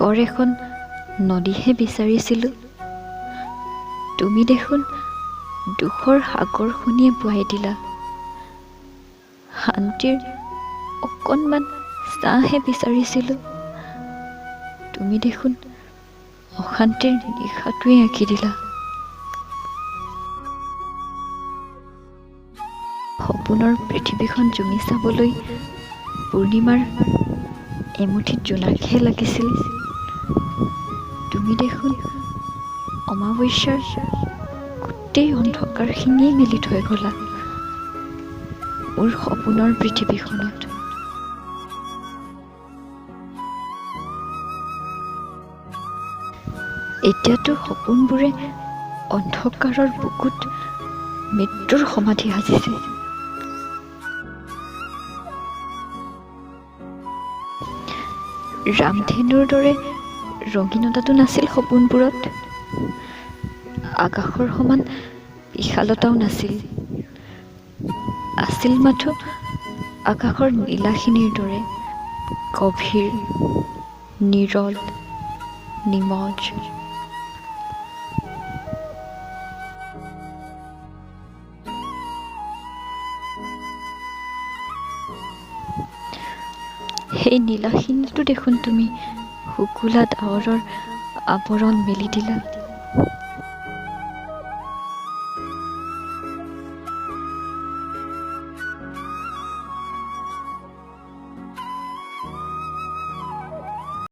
সুখৰ এখন নদীহে বিচাৰিছিলোঁ। তুমি দেখোন দুখৰ সাগৰ শুনিয়ে বোৱাই দিলা। শান্তিৰ অকণমান ছাঁহে বিচাৰিছিলোঁ। তুমি দেখোন অশান্তিৰ নিশাটোৱে আঁকি দিলা। সপোনৰ পৃথিৱীখন জুমি চাবলৈ পূৰ্ণিমাৰ এমুঠি জোনাকহে লাগিছিল। তুমি দেখোন অমাৱস্যাৰ গোটেই অন্ধকাৰখিনিয়ে মেলি থৈ গলা মোৰ সপোনৰ পৃথিৱীখনত। এতিয়াতো সপোনবোৰে অন্ধকাৰৰ বুকুত মৃত্যুৰ সমাধি সাজিছে। ৰামধেনুৰ দৰে ৰঙীনতাটো নাছিল সপোনবোৰত। আকাশৰ সমান বিশালতাও নাছিল। আছিল মাথো আকাশৰ নীলাখিনিৰ দৰে গভীৰ, নিৰল, নিমজ। সেই নীলাখিনিতো দেখোন তুমি শুকুলা ডাৱৰৰ আৱৰণ মেলি দিলা।